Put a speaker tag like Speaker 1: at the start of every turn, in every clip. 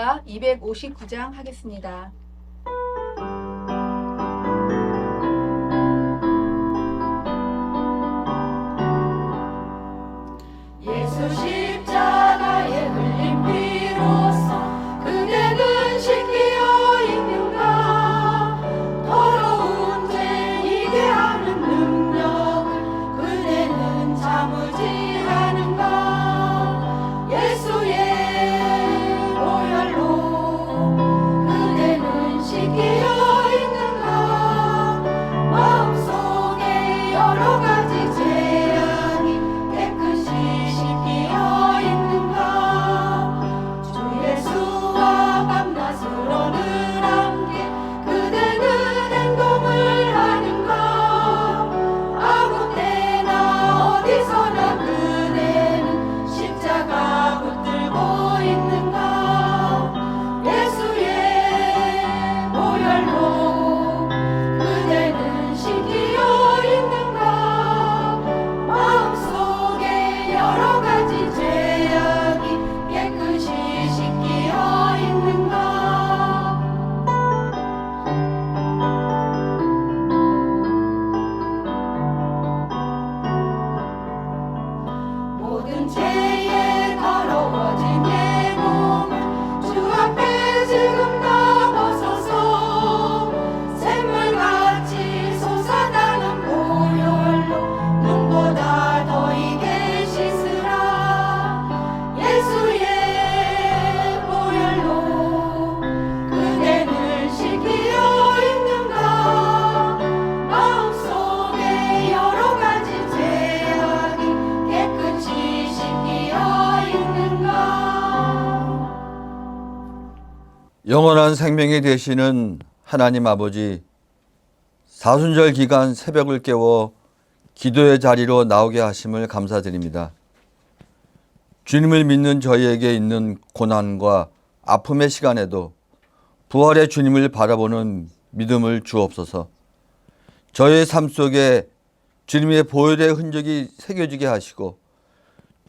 Speaker 1: 누가 259장 하겠습니다.
Speaker 2: 예수 십자가에 흘린 피로써 그대는 씻기어 있는가. 더러운 죄 이게 하는 능력을 그대는 참으지 않은가. 예수의 보혈로 그대는 씻기어 있는가. 마음속에 여러 가지 죄악이 깨끗이 씻기어 있는가. 주 예수와 밤낮으로는 함께 그대는 행동을 하는가. 아무 때나 어디서나 그대는 십자가 붙들고 있는가. 예수의 보혈로 그대는 씻기어 있는가. 마음속에 여러 가지 죄악이 깨끗이 씻기어 있는가. 모든 죄에 더러워진 내 몸을 주 앞에 지금 다 벗어서 샘물같이 솟아나는 보혈로 눈보다 더 이게 씻으라. 예수의 보혈로 그대는 씻기어 있는가. 마음속에 여러 가지 죄악이 깨끗이 씻기어 있는가.
Speaker 3: 영원한 생명이 되시는 하나님 아버지, 사순절 기간 새벽을 깨워 기도의 자리로 나오게 하심을 감사드립니다. 주님을 믿는 저희에게 있는 고난과 아픔의 시간에도 부활의 주님을 바라보는 믿음을 주옵소서. 저희의 삶 속에 주님의 보혈의 흔적이 새겨지게 하시고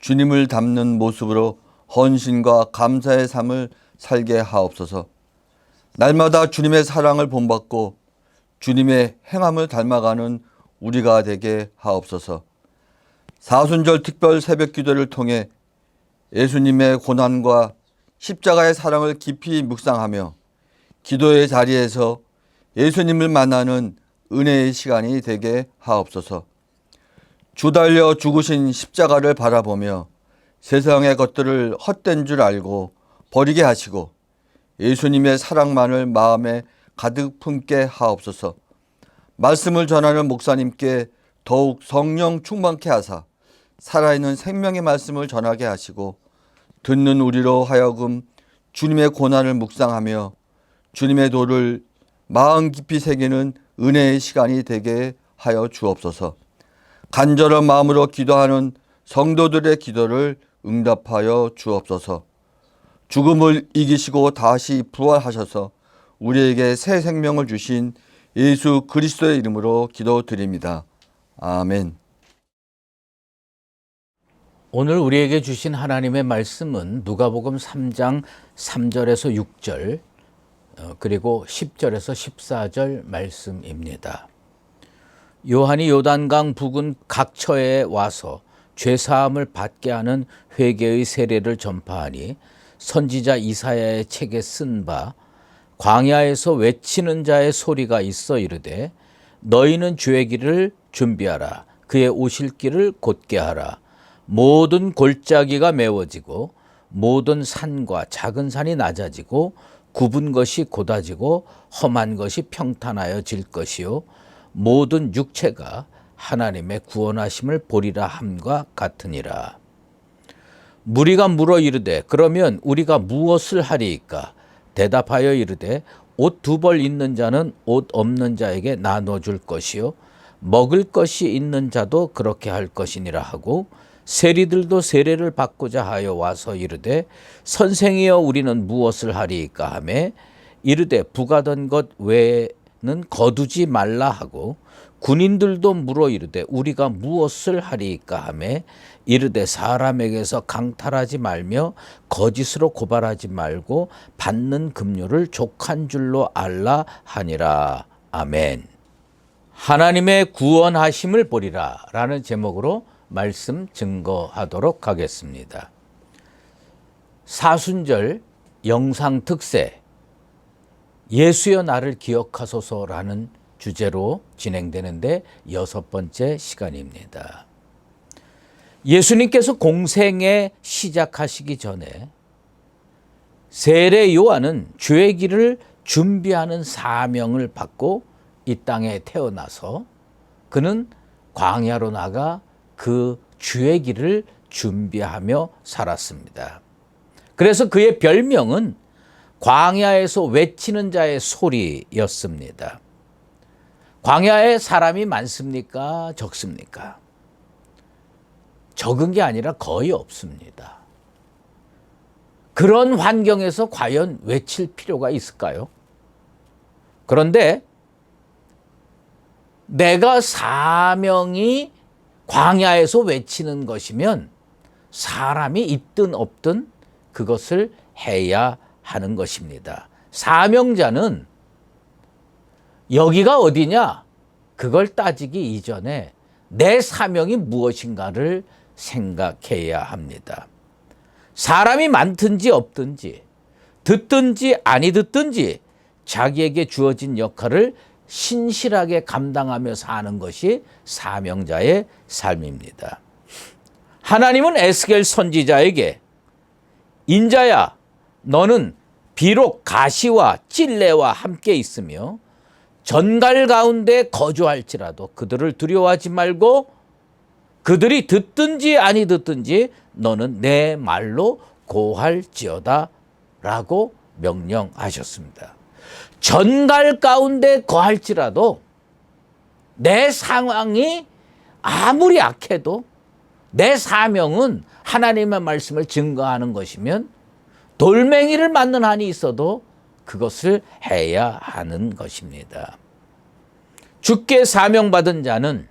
Speaker 3: 주님을 닮는 모습으로 헌신과 감사의 삶을 살게 하옵소서. 날마다 주님의 사랑을 본받고 주님의 행함을 닮아가는 우리가 되게 하옵소서. 사순절 특별 새벽 기도를 통해 예수님의 고난과 십자가의 사랑을 깊이 묵상하며 기도의 자리에서 예수님을 만나는 은혜의 시간이 되게 하옵소서. 주 달려 죽으신 십자가를 바라보며 세상의 것들을 헛된 줄 알고 버리게 하시고 예수님의 사랑만을 마음에 가득 품게 하옵소서. 말씀을 전하는 목사님께 더욱 성령 충만케 하사 살아있는 생명의 말씀을 전하게 하시고 듣는 우리로 하여금 주님의 고난을 묵상하며 주님의 도를 마음 깊이 새기는 은혜의 시간이 되게 하여 주옵소서. 간절한 마음으로 기도하는 성도들의 기도를 응답하여 주옵소서. 죽음을 이기시고 다시 부활하셔서 우리에게 새 생명을 주신 예수 그리스도의 이름으로 기도드립니다. 아멘.
Speaker 4: 오늘 우리에게 주신 하나님의 말씀은 누가복음 3장 3절에서 6절 그리고 10절에서 14절 말씀입니다. 요한이 요단강 부근 각 처에 와서 죄사함을 받게 하는 회개의 세례를 전파하니 선지자 이사야의 책에 쓴 바 광야에서 외치는 자의 소리가 있어 이르되 너희는 주의 길을 준비하라. 그의 오실 길을 곧게 하라. 모든 골짜기가 메워지고 모든 산과 작은 산이 낮아지고 굽은 것이 곧아지고 험한 것이 평탄하여질 것이요 모든 육체가 하나님의 구원하심을 보리라 함과 같으니라. 무리가 물어 이르되 그러면 우리가 무엇을 하리이까? 대답하여 이르되 옷 2벌 있는 자는 옷 없는 자에게 나눠줄 것이요 먹을 것이 있는 자도 그렇게 할 것이니라 하고 세리들도 세례를 받고자 하여 와서 이르되 선생이여 우리는 무엇을 하리이까 하매 이르되 부가던 것 외에는 거두지 말라 하고 군인들도 물어 이르되 우리가 무엇을 하리이까 하매 이르되 사람에게서 강탈하지 말며 거짓으로 고발하지 말고 받는 급료를 족한 줄로 알라 하니라. 아멘. 하나님의 구원하심을 보리라 라는 제목으로 말씀 증거하도록 하겠습니다. 사순절 영상 특세 예수여 나를 기억하소서라는 주제로 진행되는데 6번째 시간입니다. 예수님께서 공생에 시작하시기 전에 세례 요한은 주의 길을 준비하는 사명을 받고 이 땅에 태어나서 그는 광야로 나가 그 주의 길을 준비하며 살았습니다. 그래서 그의 별명은 광야에서 외치는 자의 소리였습니다. 광야에 사람이 많습니까? 적습니까? 적은 게 아니라 거의 없습니다. 그런 환경에서 과연 외칠 필요가 있을까요? 그런데 내가 사명이 광야에서 외치는 것이면 사람이 있든 없든 그것을 해야 하는 것입니다. 사명자는 여기가 어디냐? 그걸 따지기 이전에 내 사명이 무엇인가를 생각해야 합니다. 사람이 많든지 없든지 듣든지 아니 듣든지 자기에게 주어진 역할을 신실하게 감당하며 사는 것이 사명자의 삶입니다. 하나님은 에스겔 선지자에게 인자야 너는 비록 가시와 찔레와 함께 있으며 전갈 가운데 거주할지라도 그들을 두려워하지 말고 그들이 듣든지 아니 듣든지 너는 내 말로 고할지어다 라고 명령하셨습니다. 전갈 가운데 거할지라도 내 상황이 아무리 악해도 내 사명은 하나님의 말씀을 증거하는 것이면 돌멩이를 맞는 한이 있어도 그것을 해야 하는 것입니다. 주께 사명받은 자는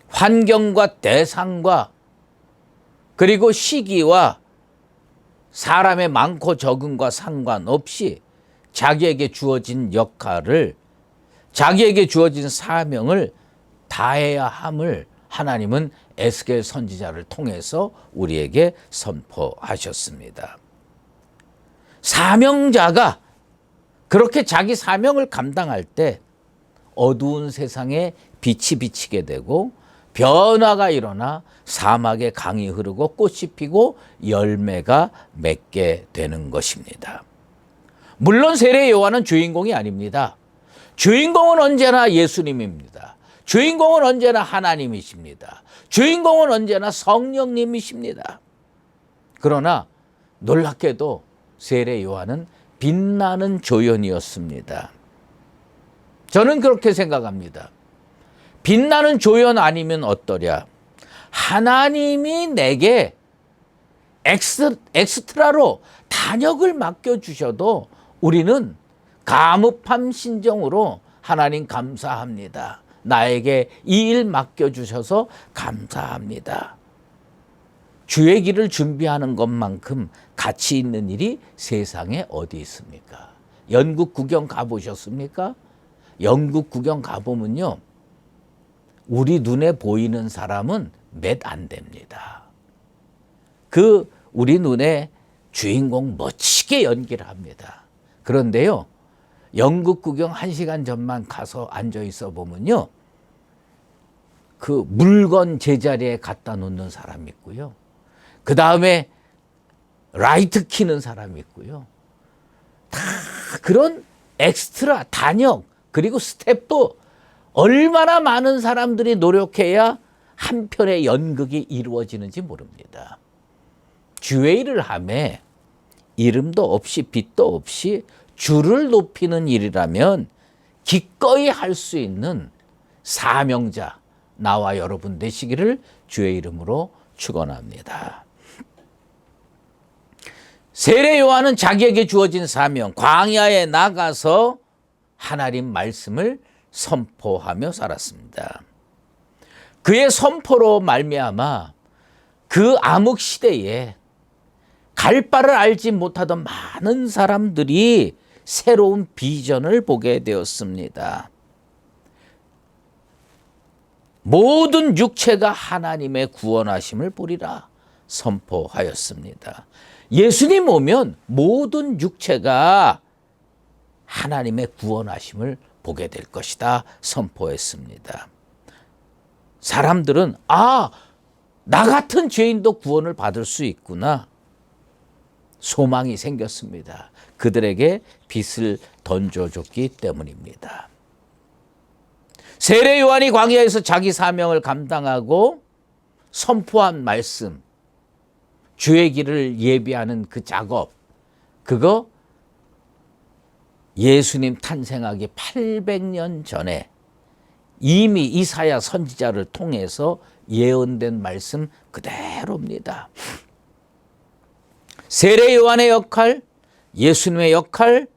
Speaker 4: 환경과 대상과 그리고 시기와 사람의 많고 적음과 상관없이 자기에게 주어진 역할을 자기에게 주어진 사명을 다해야 함을 하나님은 에스겔 선지자를 통해서 우리에게 선포하셨습니다. 사명자가 그렇게 자기 사명을 감당할 때 어두운 세상에 빛이 비치게 되고 변화가 일어나 사막에 강이 흐르고 꽃이 피고 열매가 맺게 되는 것입니다. 물론 세례 요한은 주인공이 아닙니다. 주인공은 언제나 예수님입니다. 주인공은 언제나 하나님이십니다. 주인공은 언제나 성령님이십니다. 그러나 놀랍게도 세례 요한은 빛나는 조연이었습니다. 저는 그렇게 생각합니다. 빛나는 조연 아니면 어떠랴? 하나님이 내게 엑스트라로 단역을 맡겨주셔도 우리는 감업한 심정으로 하나님 감사합니다. 나에게 이 일 맡겨주셔서 감사합니다. 주의 길을 준비하는 것만큼 가치 있는 일이 세상에 어디 있습니까? 영국 구경 가보셨습니까? 영국 구경 가보면요. 우리 눈에 보이는 사람은 몇 안 됩니다. 우리 눈에 주인공 멋지게 연기를 합니다. 그런데요. 영국 구경 1시간 전만 가서 앉아 있어 보면요. 그 물건 제자리에 갖다 놓는 사람이 있고요. 그 다음에 라이트 키는 사람이 있고요. 다 그런 엑스트라 단역 그리고 스텝도 얼마나 많은 사람들이 노력해야 한 편의 연극이 이루어지는지 모릅니다. 주의 일을 하매 이름도 없이 빛도 없이 주를 높이는 일이라면 기꺼이 할 수 있는 사명자 나와 여러분 되시기를 주의 이름으로 축원합니다. 세례 요한은 자기에게 주어진 사명 광야에 나가서 하나님 말씀을 선포하며 살았습니다. 그의 선포로 말미암아 그 암흑 시대에 갈 바를 알지 못하던 많은 사람들이 새로운 비전을 보게 되었습니다. 모든 육체가 하나님의 구원하심을 보리라 선포하였습니다. 예수님 오면 모든 육체가 하나님의 구원하심을 보게 될 것이다 선포했습니다. 사람들은 나 같은 죄인도 구원을 받을 수 있구나. 소망이 생겼습니다. 그들에게 빛을 던져줬기 때문입니다. 세례 요한이 광야에서 자기 사명을 감당하고 선포한 말씀, 주의 길을 예비하는 그 작업, 그거 예수님 탄생하기 800년 전에 이미 이사야 선지자를 통해서 예언된 말씀 그대로입니다. 세례 요한의 역할, 예수님의 역할,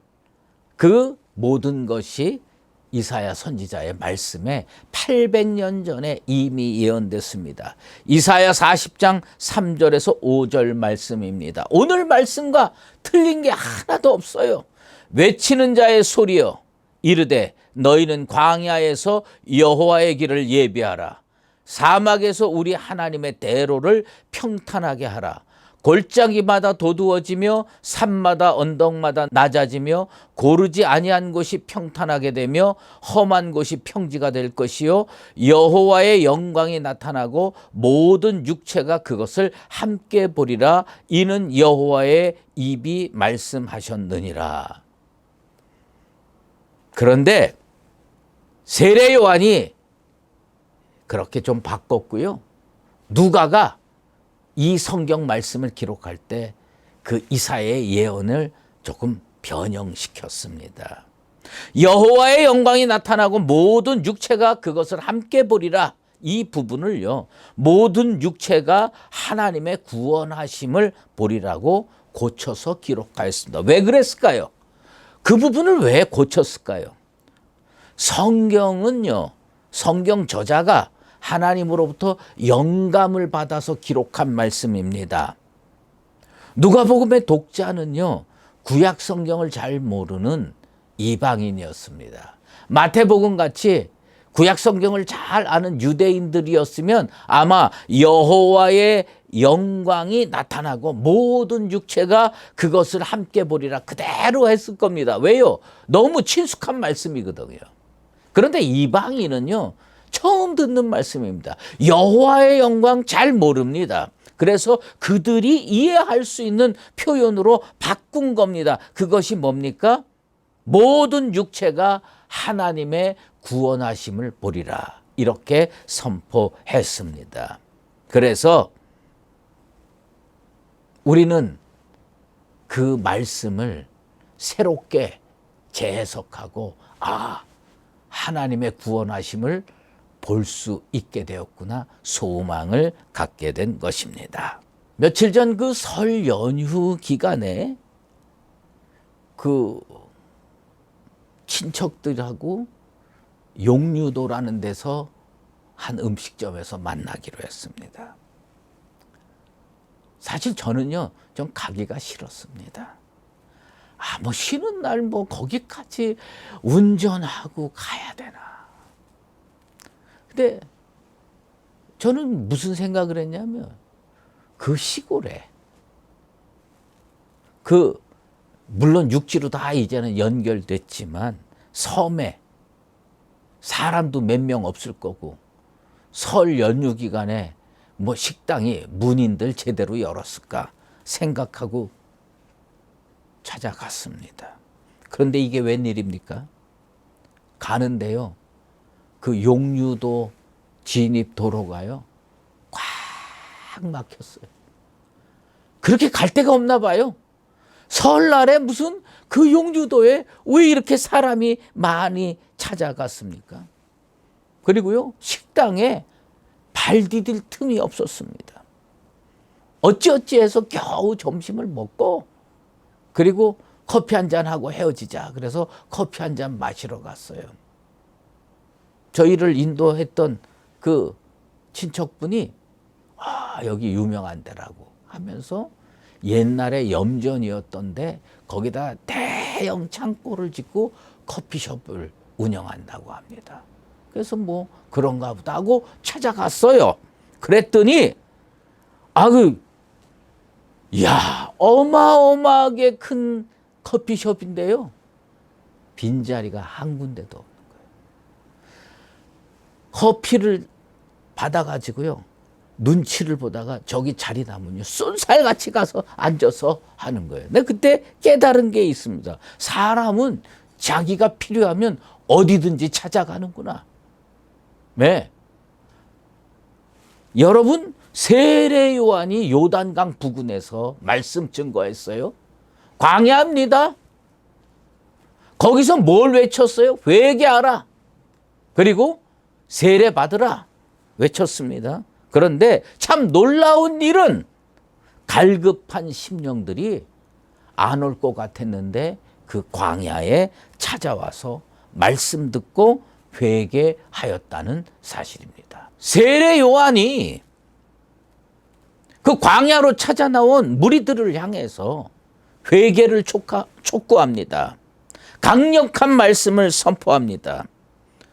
Speaker 4: 그 모든 것이 이사야 선지자의 말씀에 800년 전에 이미 예언됐습니다. 이사야 40장 3절에서 5절 말씀입니다. 오늘 말씀과 틀린 게 하나도 없어요. 외치는 자의 소리여 이르되 너희는 광야에서 여호와의 길을 예비하라. 사막에서 우리 하나님의 대로를 평탄하게 하라. 골짜기마다 도두어지며 산마다 언덕마다 낮아지며 고르지 아니한 곳이 평탄하게 되며 험한 곳이 평지가 될 것이요 여호와의 영광이 나타나고 모든 육체가 그것을 함께 보리라. 이는 여호와의 입이 말씀하셨느니라. 그런데 세례 요한이 그렇게 좀 바꿨고요. 누가가 이 성경 말씀을 기록할 때 그 이사야의 예언을 조금 변형시켰습니다. 여호와의 영광이 나타나고 모든 육체가 그것을 함께 보리라. 이 부분을요, 모든 육체가 하나님의 구원하심을 보리라고 고쳐서 기록하였습니다. 왜 그랬을까요? 그 부분을 왜 고쳤을까요? 성경은요, 성경 저자가 하나님으로부터 영감을 받아서 기록한 말씀입니다. 누가복음의 독자는요, 구약 성경을 잘 모르는 이방인이었습니다. 마태복음 같이 구약 성경을 잘 아는 유대인들이었으면 아마 여호와의 영광이 나타나고 모든 육체가 그것을 함께 보리라 그대로 했을 겁니다. 왜요? 너무 친숙한 말씀이거든요. 그런데 이방인은요, 처음 듣는 말씀입니다. 여호와의 영광 잘 모릅니다. 그래서 그들이 이해할 수 있는 표현으로 바꾼 겁니다. 그것이 뭡니까? 모든 육체가 하나님의 구원하심을 보리라. 이렇게 선포했습니다. 그래서 우리는 그 말씀을 새롭게 재해석하고 하나님의 구원하심을 볼 수 있게 되었구나 소망을 갖게 된 것입니다. 며칠 전 그 설 연휴 기간에 그 친척들하고 용류도라는 데서 한 음식점에서 만나기로 했습니다. 사실 저는요, 좀 가기가 싫었습니다. 뭐 쉬는 날 뭐 거기까지 운전하고 가야 되나. 근데 저는 무슨 생각을 했냐면 그 시골에 물론 육지로 다 이제는 연결됐지만 섬에 사람도 몇 명 없을 거고 설 연휴 기간에 뭐 식당이 문인들 제대로 열었을까 생각하고 찾아갔습니다. 그런데 이게 웬일입니까? 가는데요, 그 용류도 진입 도로가요, 꽉 막혔어요. 그렇게 갈 데가 없나 봐요. 설날에 무슨 그 용류도에 왜 이렇게 사람이 많이 찾아갔습니까? 그리고요, 식당에 발 디딜 틈이 없었습니다. 어찌어찌해서 겨우 점심을 먹고 그리고 커피 한잔 하고 헤어지자. 그래서 커피 한잔 마시러 갔어요. 저희를 인도했던 그 친척분이 여기 유명한 데라고 하면서 옛날에 염전이었던데 거기다 대형 창고를 짓고 커피숍을 운영한다고 합니다. 그래서 뭐 그런가 보다 하고 찾아갔어요. 그랬더니 어마어마하게 큰 커피숍인데요. 빈자리가 한 군데도 없는 거예요. 커피를 받아가지고요. 눈치를 보다가 저기 자리 나면요. 쏜살같이 가서 앉아서 하는 거예요. 내가 그때 깨달은 게 있습니다. 사람은 자기가 필요하면 어디든지 찾아가는구나. 네. 여러분, 세례 요한이 요단강 부근에서 말씀 증거했어요. 광야입니다. 거기서 뭘 외쳤어요? 회개하라. 그리고 세례 받으라. 외쳤습니다. 그런데 참 놀라운 일은 갈급한 심령들이 안 올 것 같았는데 그 광야에 찾아와서 말씀 듣고 회개하였다는 사실입니다. 세례 요한이 그 광야로 찾아 나온 무리들을 향해서 회개를 촉구합니다. 강력한 말씀을 선포합니다.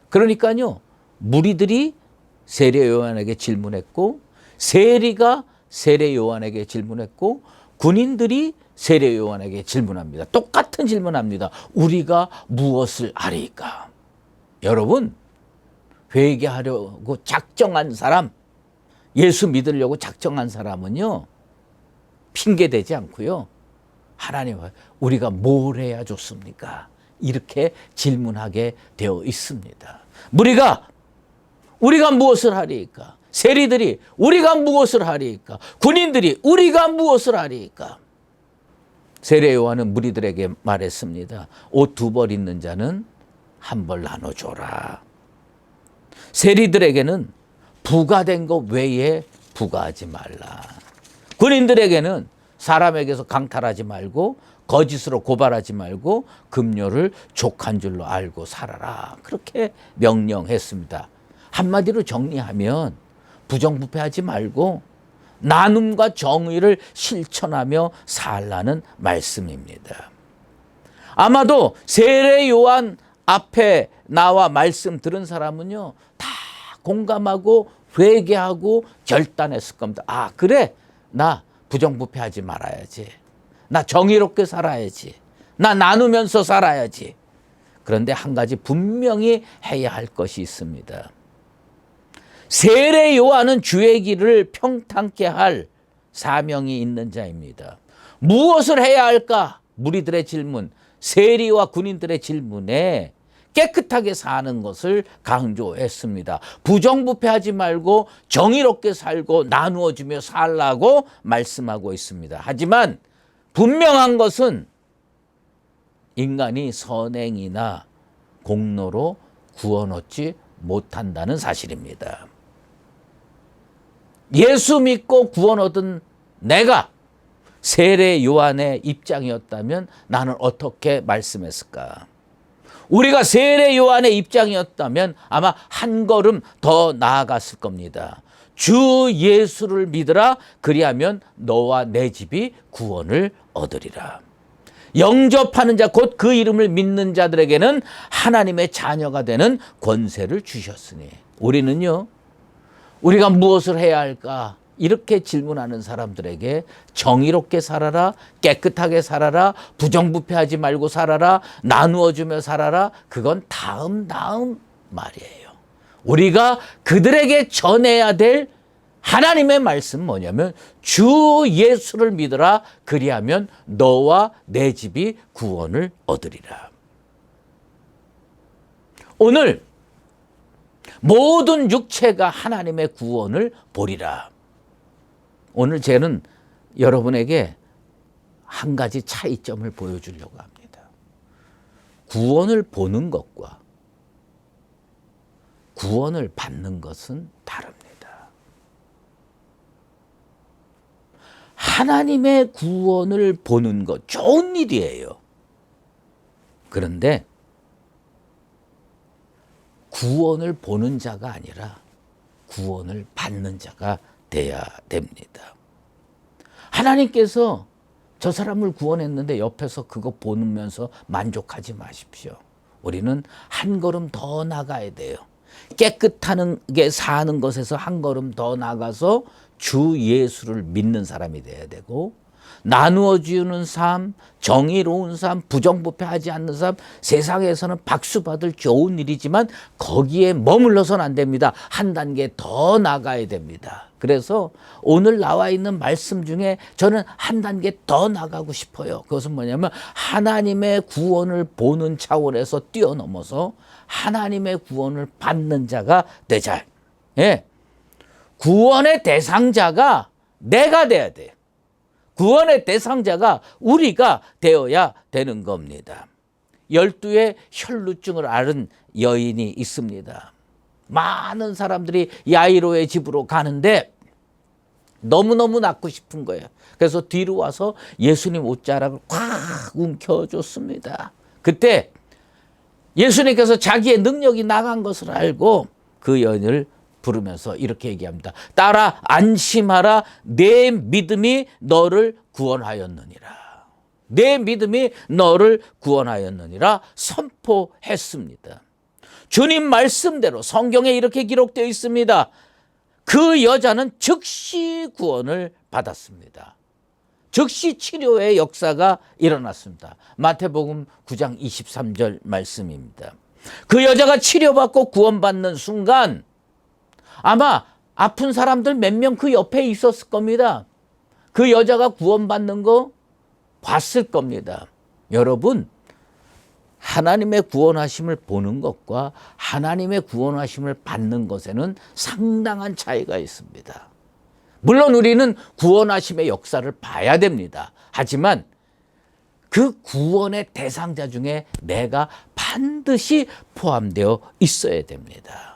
Speaker 4: 그러니까요, 무리들이 세례 요한에게 질문했고, 세리가 세례 요한에게 질문했고, 군인들이 세례 요한에게 질문합니다. 똑같은 질문합니다. 우리가 무엇을 하리까? 여러분, 회개하려고 작정한 사람, 예수 믿으려고 작정한 사람은요, 핑계대지 않고요, 하나님, 우리가 뭘 해야 좋습니까? 이렇게 질문하게 되어 있습니다. 우리가 무엇을 하리까? 세리들이 우리가 무엇을 하리까? 군인들이 우리가 무엇을 하리까? 세례 요한은 무리들에게 말했습니다. 옷 2벌 있는 자는 1벌 나눠줘라. 세리들에게는 부과된 것 외에 부과하지 말라. 군인들에게는 사람에게서 강탈하지 말고 거짓으로 고발하지 말고 급료를 족한 줄로 알고 살아라. 그렇게 명령했습니다. 한마디로 정리하면 부정부패하지 말고 나눔과 정의를 실천하며 살라는 말씀입니다. 아마도 세례 요한 앞에 나와 말씀 들은 사람은요, 다 공감하고 회개하고 결단했을 겁니다. 그래, 나 부정부패하지 말아야지. 나 정의롭게 살아야지. 나 나누면서 살아야지. 그런데 한 가지 분명히 해야 할 것이 있습니다. 세례 요한은 주의 길을 평탄케 할 사명이 있는 자입니다. 무엇을 해야 할까? 무리들의 질문, 세리와 군인들의 질문에 깨끗하게 사는 것을 강조했습니다. 부정부패하지 말고 정의롭게 살고 나누어주며 살라고 말씀하고 있습니다. 하지만 분명한 것은 인간이 선행이나 공로로 구원 얻지 못한다는 사실입니다. 예수 믿고 구원 얻은 내가 세례 요한의 입장이었다면 나는 어떻게 말씀했을까? 우리가 세례 요한의 입장이었다면 아마 한 걸음 더 나아갔을 겁니다. 주 예수를 믿으라. 그리하면 너와 내 집이 구원을 얻으리라. 영접하는 자, 곧 그 이름을 믿는 자들에게는 하나님의 자녀가 되는 권세를 주셨으니. 우리는요, 우리가 무엇을 해야 할까? 이렇게 질문하는 사람들에게 정의롭게 살아라, 깨끗하게 살아라, 부정부패하지 말고 살아라, 나누어주며 살아라, 그건 다음 말이에요. 우리가 그들에게 전해야 될 하나님의 말씀 뭐냐면 주 예수를 믿으라. 그리하면 너와 내 집이 구원을 얻으리라. 오늘 모든 육체가 하나님의 구원을 보리라. 오늘 저는 여러분에게 한 가지 차이점을 보여주려고 합니다. 구원을 보는 것과 구원을 받는 것은 다릅니다. 하나님의 구원을 보는 것 좋은 일이에요. 그런데 구원을 보는 자가 아니라 구원을 받는 자가 돼야 됩니다. 하나님께서 저 사람을 구원했는데 옆에서 그거 보면서 만족하지 마십시오. 우리는 한 걸음 더 나가야 돼요. 깨끗하게 사는 것에서 한 걸음 더 나가서 주 예수를 믿는 사람이 돼야 되고, 나누어 주는 삶, 정의로운 삶, 부정부패하지 않는 삶, 세상에서는 박수 받을 좋은 일이지만 거기에 머물러서는 안 됩니다. 한 단계 더 나가야 됩니다. 그래서 오늘 나와 있는 말씀 중에 저는 한 단계 더 나가고 싶어요. 그것은 뭐냐면 하나님의 구원을 보는 차원에서 뛰어넘어서 하나님의 구원을 받는 자가 되자. 예. 구원의 대상자가 내가 돼야 돼요. 구원의 대상자가 우리가 되어야 되는 겁니다. 12의 혈루증을 앓은 여인이 있습니다. 많은 사람들이 야이로의 집으로 가는데 너무너무 낳고 싶은 거예요. 그래서 뒤로 와서 예수님 옷자락을 꽉 움켜줬습니다. 그때 예수님께서 자기의 능력이 나간 것을 알고 그 여인을 부르면서 이렇게 얘기합니다. 따라 안심하라. 내 믿음이 너를 구원하였느니라. 내 믿음이 너를 구원하였느니라 선포했습니다. 주님 말씀대로 성경에 이렇게 기록되어 있습니다. 그 여자는 즉시 구원을 받았습니다. 즉시 치료의 역사가 일어났습니다. 마태복음 9장 23절 말씀입니다. 그 여자가 치료받고 구원받는 순간 아마 아픈 사람들 몇 명 그 옆에 있었을 겁니다. 그 여자가 구원받는 거 봤을 겁니다. 여러분, 하나님의 구원하심을 보는 것과 하나님의 구원하심을 받는 것에는 상당한 차이가 있습니다. 물론 우리는 구원하심의 역사를 봐야 됩니다. 하지만 그 구원의 대상자 중에 내가 반드시 포함되어 있어야 됩니다.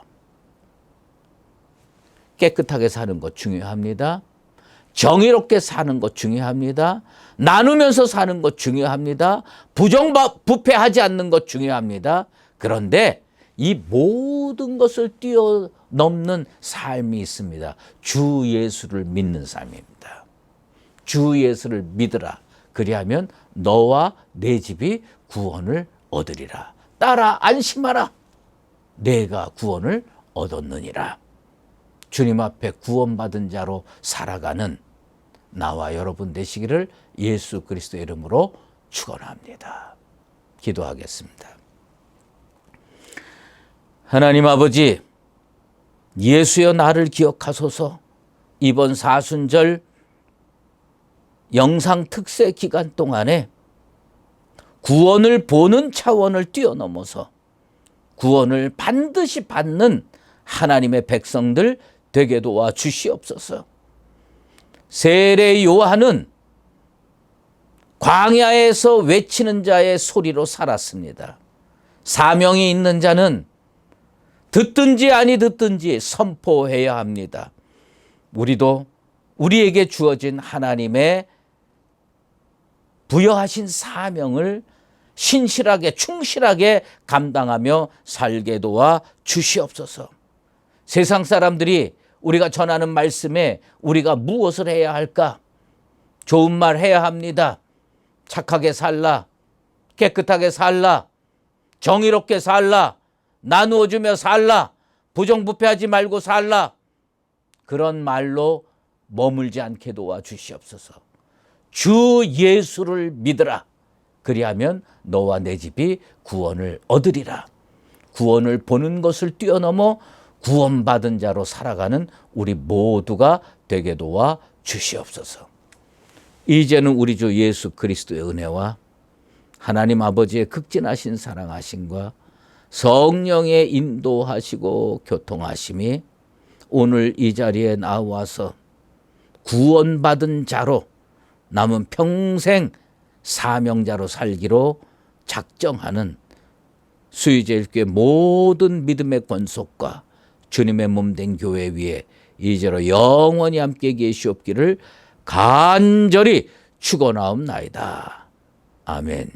Speaker 4: 깨끗하게 사는 것 중요합니다. 정의롭게 사는 것 중요합니다. 나누면서 사는 것 중요합니다. 부정부패하지 않는 것 중요합니다. 그런데 이 모든 것을 뛰어넘는 삶이 있습니다. 주 예수를 믿는 삶입니다. 주 예수를 믿으라. 그리하면 너와 내 집이 구원을 얻으리라. 따라 안심하라. 내가 구원을 얻었느니라. 주님 앞에 구원받은 자로 살아가는 나와 여러분 되시기를 예수 그리스도의 이름으로 축원합니다. 기도하겠습니다. 하나님 아버지, 예수여 나를 기억하소서. 이번 사순절 영상 특세 기간 동안에 구원을 보는 차원을 뛰어넘어서 구원을 반드시 받는 하나님의 백성들 되게 도와 주시옵소서. 세례 요한은 광야에서 외치는 자의 소리로 살았습니다. 사명이 있는 자는 듣든지 아니 듣든지 선포해야 합니다. 우리도 우리에게 주어진 하나님의 부여하신 사명을 신실하게 충실하게 감당하며 살게 도와 주시옵소서. 세상 사람들이 우리가 전하는 말씀에 우리가 무엇을 해야 할까? 좋은 말 해야 합니다. 착하게 살라, 깨끗하게 살라, 정의롭게 살라, 나누어 주며 살라, 부정부패하지 말고 살라. 그런 말로 머물지 않게 도와 주시옵소서. 주 예수를 믿으라. 그리하면 너와 내 집이 구원을 얻으리라. 구원을 보는 것을 뛰어넘어 구원받은 자로 살아가는 우리 모두가 되게 도와 주시옵소서. 이제는 우리 주 예수 그리스도의 은혜와 하나님 아버지의 극진하신 사랑하심과 성령의 인도하시고 교통하심이 오늘 이 자리에 나와서 구원받은 자로 남은 평생 사명자로 살기로 작정하는 수의제일교회 모든 믿음의 권속과 주님의 몸된 교회 위에 이제로 영원히 함께 계시옵기를 간절히 축원하옵나이다. 아멘.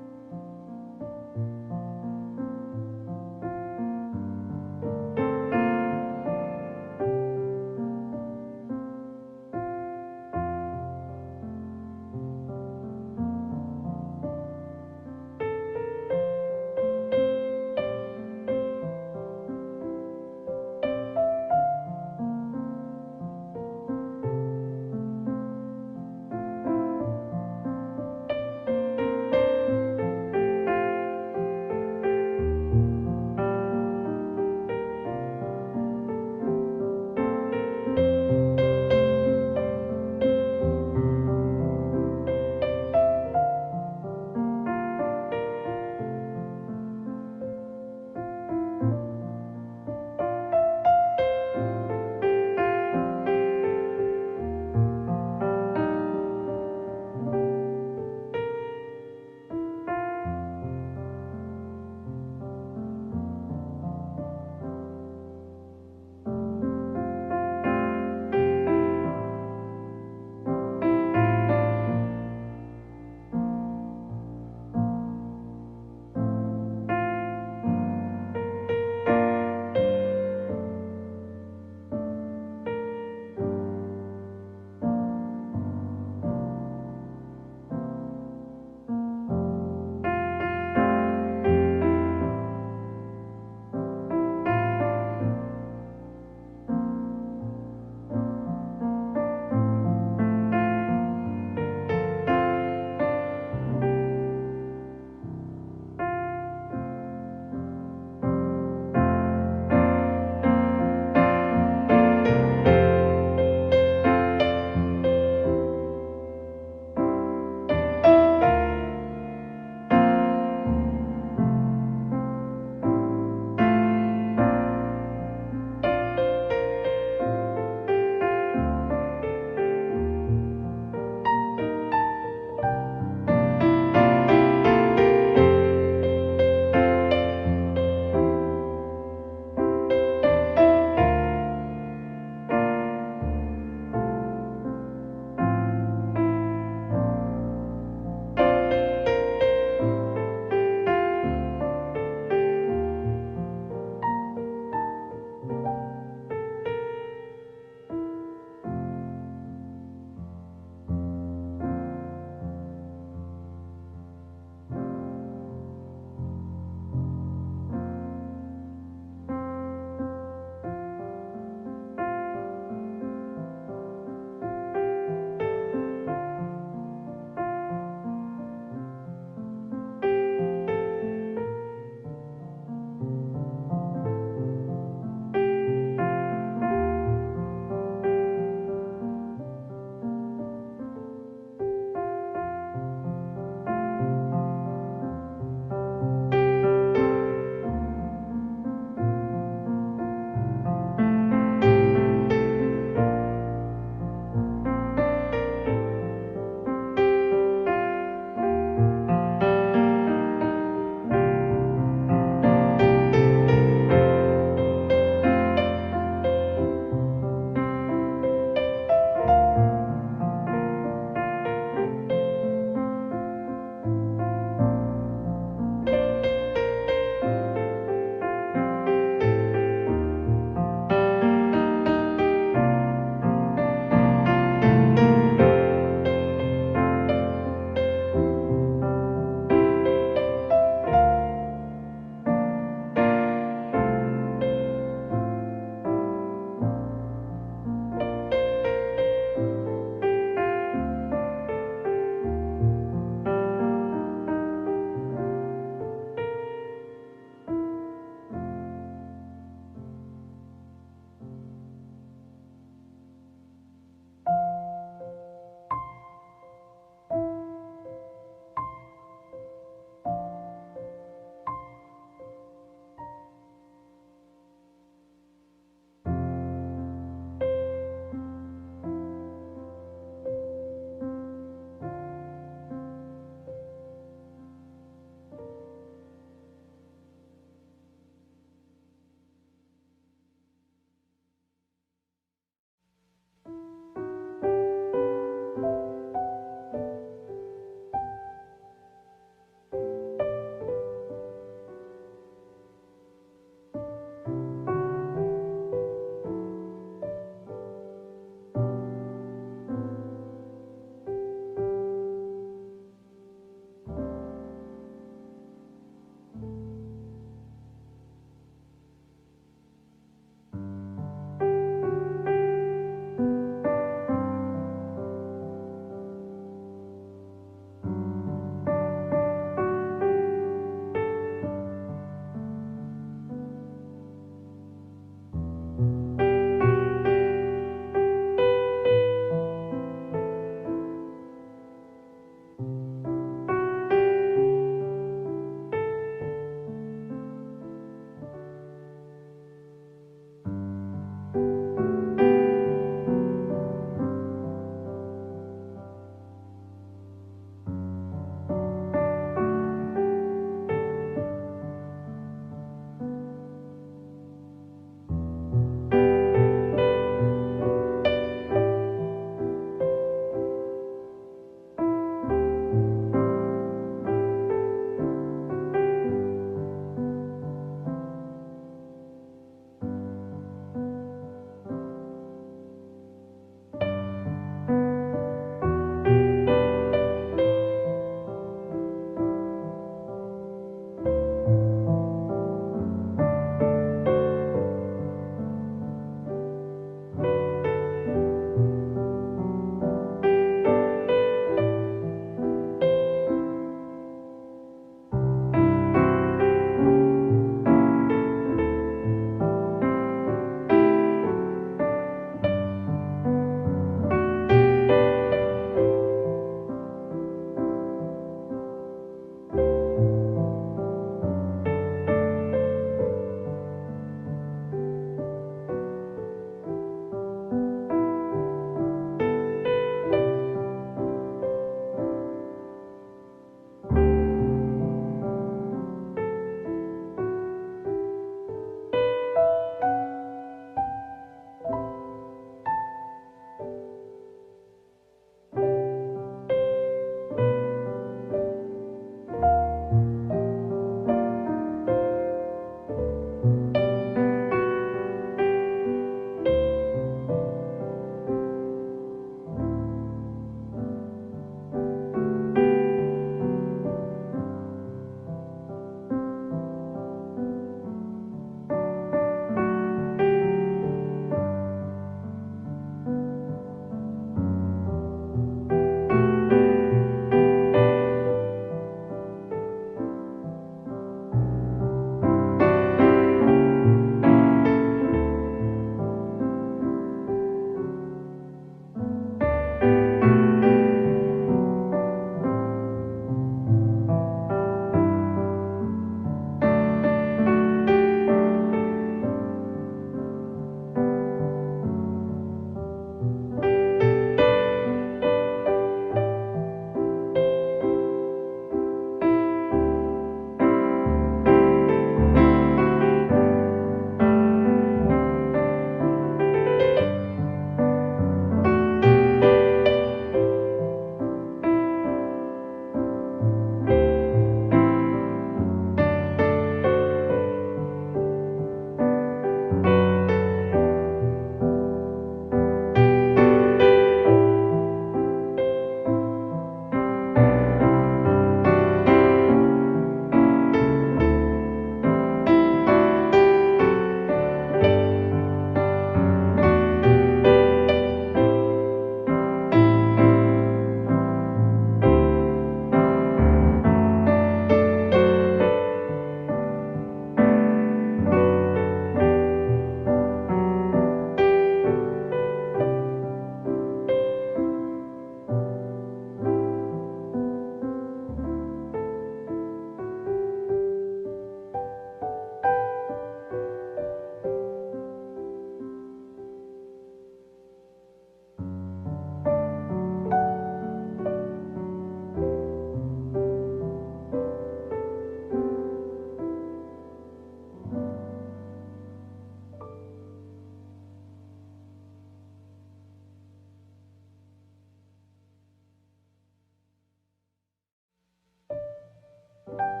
Speaker 3: 네.